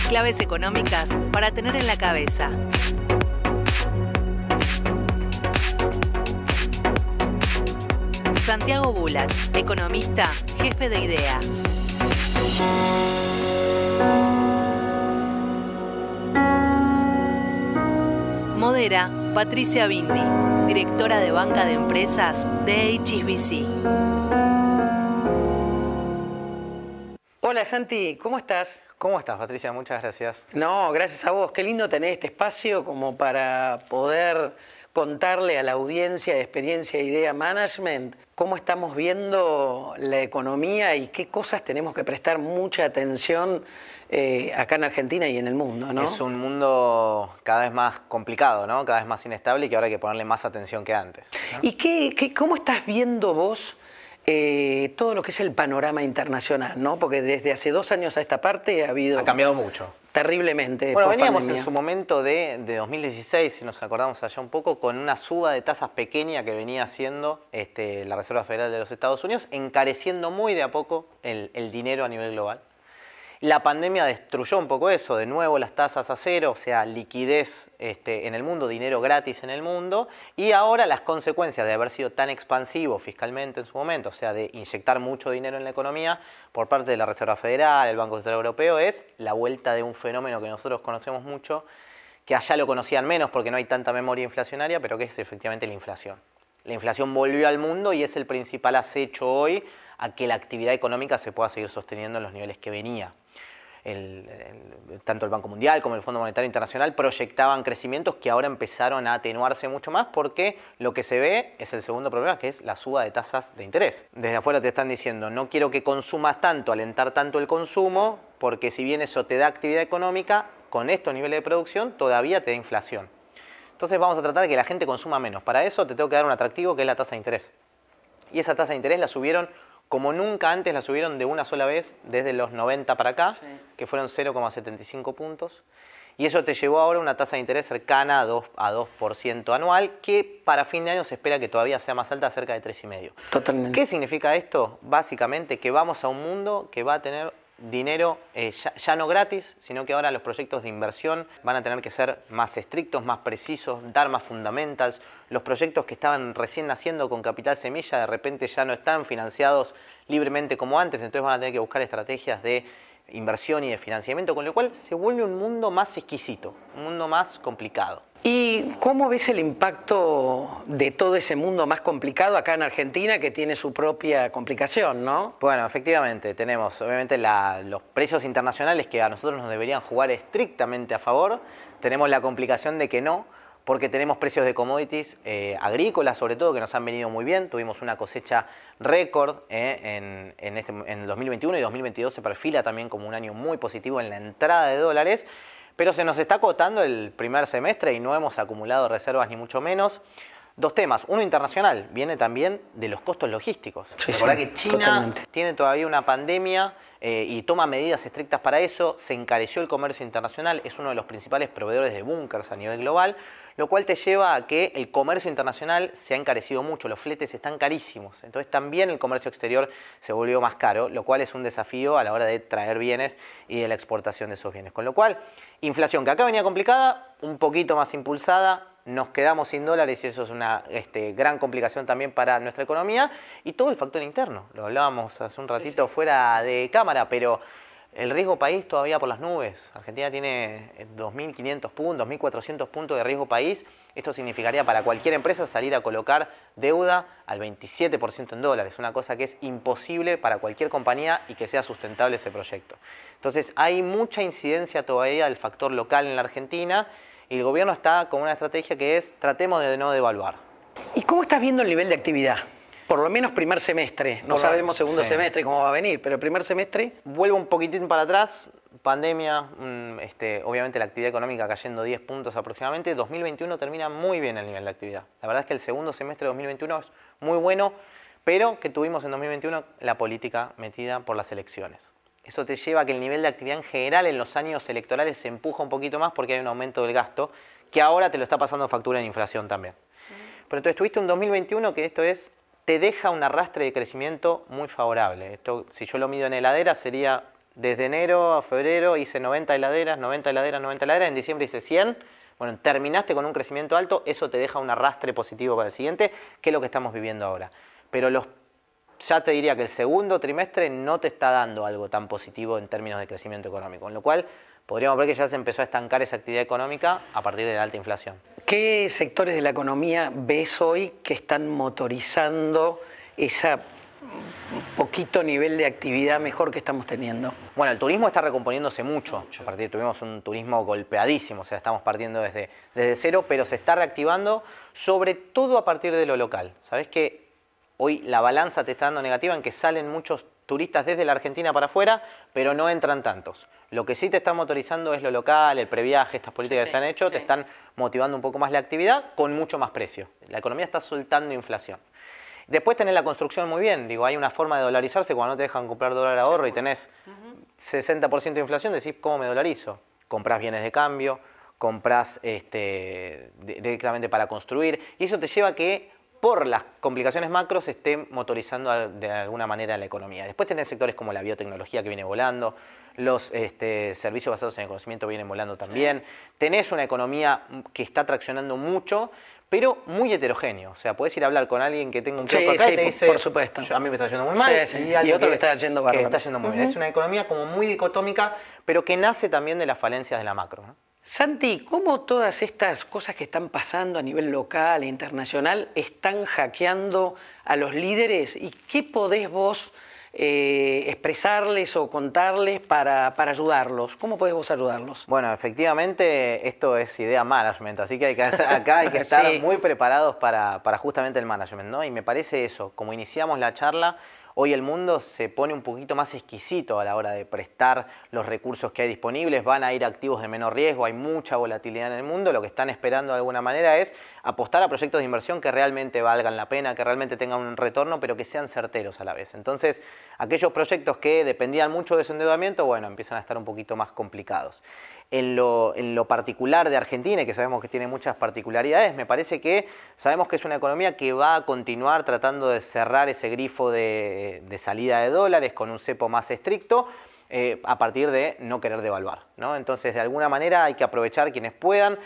Claves económicas para tener en la cabeza. Santiago Bulat, economista, jefe de IDEA. Modera Patricia Bindi, directora de banca de empresas de HSBC. Hola Santi, ¿cómo estás? ¿Cómo estás, Patricia? Muchas gracias. No, gracias a vos. Qué lindo tener este espacio como para poder contarle a la audiencia de Experiencia Idea Management cómo estamos viendo la economía y qué cosas tenemos que prestar mucha atención acá en Argentina y en el mundo, ¿no? Es un mundo cada vez más complicado, ¿no? Cada vez más inestable y que ahora hay que ponerle más atención que antes, ¿no? ¿Y cómo estás viendo vos todo lo que es el panorama internacional, ¿no? Porque desde hace 2 años a esta parte Ha cambiado mucho. Terriblemente. Bueno, veníamos en su momento de 2016, si nos acordamos allá un poco, con una suba de tasas pequeña que venía haciendo la Reserva Federal de los Estados Unidos, encareciendo muy de a poco el dinero a nivel global. La pandemia destruyó un poco eso, de nuevo las tasas a cero, o sea, liquidez en el mundo, dinero gratis en el mundo, y ahora las consecuencias de haber sido tan expansivo fiscalmente en su momento, o sea, de inyectar mucho dinero en la economía por parte de la Reserva Federal, el Banco Central Europeo, es la vuelta de un fenómeno que nosotros conocemos mucho, que allá lo conocían menos porque no hay tanta memoria inflacionaria, pero que es efectivamente la inflación. La inflación volvió al mundo y es el principal acecho hoy a que la actividad económica se pueda seguir sosteniendo en los niveles que venía. Tanto el Banco Mundial como el Fondo Monetario Internacional proyectaban crecimientos que ahora empezaron a atenuarse mucho más porque lo que se ve es el segundo problema, que es la suba de tasas de interés. Desde afuera te están diciendo, no quiero que consumas tanto, alentar tanto el consumo, porque si bien eso te da actividad económica, con estos niveles de producción todavía te da inflación. Entonces vamos a tratar de que la gente consuma menos. Para eso te tengo que dar un atractivo que es la tasa de interés. Y esa tasa de interés la subieron como nunca antes, la subieron de una sola vez desde los 90 para acá, sí, que fueron 0,75 puntos. Y eso te llevó ahora a una tasa de interés cercana a 2% anual, que para fin de año se espera que todavía sea más alta, cerca de 3,5. Totalmente. ¿Qué significa esto? Básicamente que vamos a un mundo que va a tener dinero ya no gratis, sino que ahora los proyectos de inversión van a tener que ser más estrictos, más precisos, dar más fundamentals. Los proyectos que estaban recién naciendo con capital semilla de repente ya no están financiados libremente como antes, entonces van a tener que buscar estrategias de inversión y de financiamiento, con lo cual se vuelve un mundo más exquisito, un mundo más complicado. ¿Y cómo ves el impacto de todo ese mundo más complicado acá en Argentina, que tiene su propia complicación, ¿no? Bueno, efectivamente, tenemos obviamente los precios internacionales que a nosotros nos deberían jugar estrictamente a favor. Tenemos la complicación de que no, porque tenemos precios de commodities agrícolas, sobre todo, que nos han venido muy bien. Tuvimos una cosecha récord en 2021 y 2022 se perfila también como un año muy positivo en la entrada de dólares. Pero se nos está acotando el primer semestre y no hemos acumulado reservas ni mucho menos. 2 temas. Uno internacional, viene también de los costos logísticos. Sí, Recordá sí, que China totalmente tiene todavía una pandemia y toma medidas estrictas para eso. Se encareció el comercio internacional, es uno de los principales proveedores de búnkers a nivel global, lo cual te lleva a que el comercio internacional se ha encarecido mucho, los fletes están carísimos. Entonces también el comercio exterior se volvió más caro, lo cual es un desafío a la hora de traer bienes y de la exportación de esos bienes. Con lo cual, inflación que acá venía complicada, un poquito más impulsada, nos quedamos sin dólares y eso es una gran complicación también para nuestra economía. Y todo el factor interno, lo hablábamos hace un ratito fuera de cámara, pero el riesgo país todavía por las nubes. Argentina tiene 2.500 puntos, 2.400 puntos de riesgo país. Esto significaría para cualquier empresa salir a colocar deuda al 27% en dólares, una cosa que es imposible para cualquier compañía y que sea sustentable ese proyecto. Entonces hay mucha incidencia todavía del factor local en la Argentina y el gobierno está con una estrategia que es tratemos de no devaluar. ¿Y cómo estás viendo el nivel de actividad? Por lo menos primer semestre, no sabemos segundo semestre cómo va a venir, pero primer semestre... Vuelvo un poquitín para atrás, pandemia, obviamente la actividad económica cayendo 10 puntos aproximadamente. 2021 termina muy bien el nivel de actividad. La verdad es que el segundo semestre de 2021 es muy bueno, pero que tuvimos en 2021 la política metida por las elecciones. Eso te lleva a que el nivel de actividad en general en los años electorales se empuja un poquito más porque hay un aumento del gasto que ahora te lo está pasando factura en inflación también. Pero entonces tuviste un 2021 que te deja un arrastre de crecimiento muy favorable. Esto, si yo lo mido en heladera, sería Desde enero a febrero hice 90 heladeras, 90 heladeras, 90 heladeras, en diciembre hice 100. Bueno, terminaste con un crecimiento alto, eso te deja un arrastre positivo para el siguiente, que es lo que estamos viviendo ahora. Pero ya te diría que el segundo trimestre no te está dando algo tan positivo en términos de crecimiento económico, con lo cual podríamos ver que ya se empezó a estancar esa actividad económica a partir de la alta inflación. ¿Qué sectores de la economía ves hoy que están motorizando ese poquito nivel de actividad mejor que estamos teniendo? Bueno, el turismo está recomponiéndose mucho. Tuvimos un turismo golpeadísimo, o sea, estamos partiendo desde cero, pero se está reactivando, sobre todo a partir de lo local. Sabés que hoy la balanza te está dando negativa en que salen muchos turistas desde la Argentina para afuera, pero no entran tantos. Lo que sí te está motorizando es lo local, el previaje, estas políticas que se han hecho, te están motivando un poco más la actividad con mucho más precio. La economía está soltando inflación. Después tenés la construcción muy bien, digo, hay una forma de dolarizarse cuando no te dejan comprar dólar ahorro y tenés 60% de inflación, decís, ¿cómo me dolarizo? Comprás bienes de cambio, comprás directamente para construir, y eso te lleva a que por las complicaciones macro se esté motorizando de alguna manera la economía. Después tenés sectores como la biotecnología que viene volando, los servicios basados en el conocimiento vienen volando también, tenés una economía que está traccionando mucho, pero muy heterogéneo. O sea, podés ir a hablar con alguien que tenga un kiosco acá y te dice, por supuesto. A mí me está yendo muy mal. Y otro que está yendo bárbaro. Que está yendo muy bien. Es una economía como muy dicotómica, pero que nace también de las falencias de la macro, ¿no? Santi, ¿cómo todas estas cosas que están pasando a nivel local e internacional están hackeando a los líderes? ¿Y qué podés vos expresarles o contarles para ayudarlos? ¿Cómo podés vos ayudarlos? Bueno, efectivamente esto es idea management, así que acá hay que estar muy preparados para justamente el management, ¿no? Y me parece eso, como iniciamos la charla, hoy el mundo se pone un poquito más exquisito a la hora de prestar los recursos que hay disponibles, van a ir activos de menor riesgo, hay mucha volatilidad en el mundo, lo que están esperando de alguna manera es apostar a proyectos de inversión que realmente valgan la pena, que realmente tengan un retorno, pero que sean certeros a la vez. Entonces, aquellos proyectos que dependían mucho de su endeudamiento, bueno, empiezan a estar un poquito más complicados. En lo particular de Argentina, y que sabemos que tiene muchas particularidades, me parece que sabemos que es una economía que va a continuar tratando de cerrar ese grifo de salida de dólares con un cepo más estricto a partir de no querer devaluar, ¿no? Entonces, de alguna manera hay que aprovechar quienes puedan,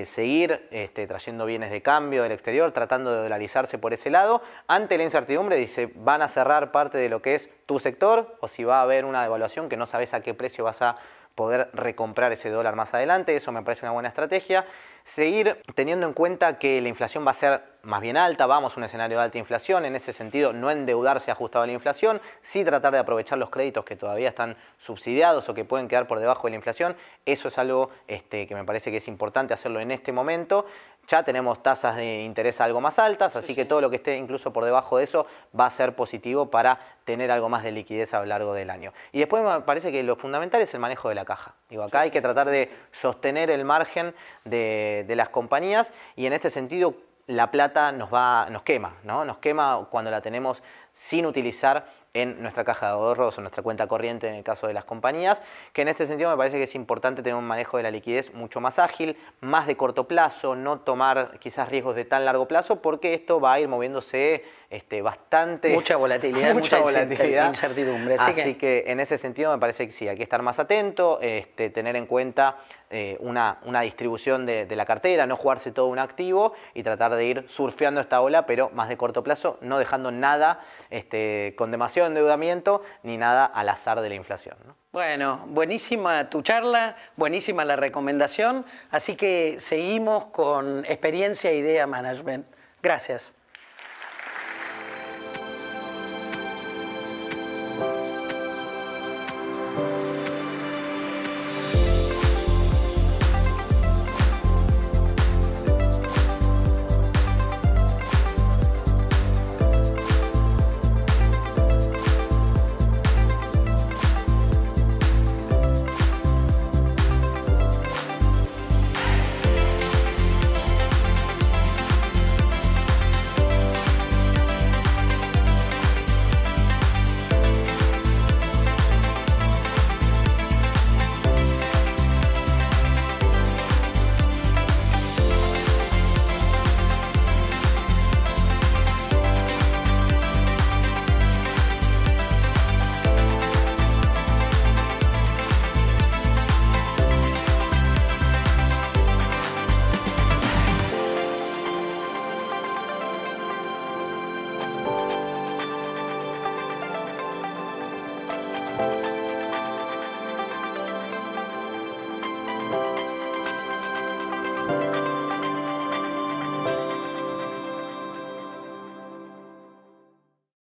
seguir trayendo bienes de cambio del exterior, tratando de dolarizarse por ese lado. Ante la incertidumbre, dice, van a cerrar parte de lo que es tu sector, o si va a haber una devaluación que no sabes a qué precio vas a poder recomprar ese dólar más adelante, eso me parece una buena estrategia. Seguir teniendo en cuenta que la inflación va a ser más bien alta, vamos a un escenario de alta inflación, en ese sentido no endeudarse ajustado a la inflación, sí tratar de aprovechar los créditos que todavía están subsidiados o que pueden quedar por debajo de la inflación, eso es algo que me parece que es importante hacerlo en este momento. Ya tenemos tasas de interés algo más altas, así que todo lo que esté incluso por debajo de eso va a ser positivo para tener algo más de liquidez a lo largo del año. Y después me parece que lo fundamental es el manejo de la caja. Digo, acá hay que tratar de sostener el margen de las compañías y en este sentido la plata nos quema, ¿no? Nos quema cuando la tenemos sin utilizar en nuestra caja de ahorros o nuestra cuenta corriente en el caso de las compañías, que en este sentido me parece que es importante tener un manejo de la liquidez mucho más ágil, más de corto plazo, no tomar quizás riesgos de tan largo plazo, porque esto va a ir moviéndose bastante... Mucha volatilidad, mucha incertidumbre. Así que en ese sentido me parece que sí, hay que estar más atento, tener en cuenta una distribución de la cartera, no jugarse todo un activo y tratar de ir surfeando esta ola, pero más de corto plazo, no dejando nada con demasiado endeudamiento ni nada al azar de la inflación, ¿no? Bueno, buenísima tu charla, buenísima la recomendación, así que seguimos con Experiencia Idea Management. Gracias.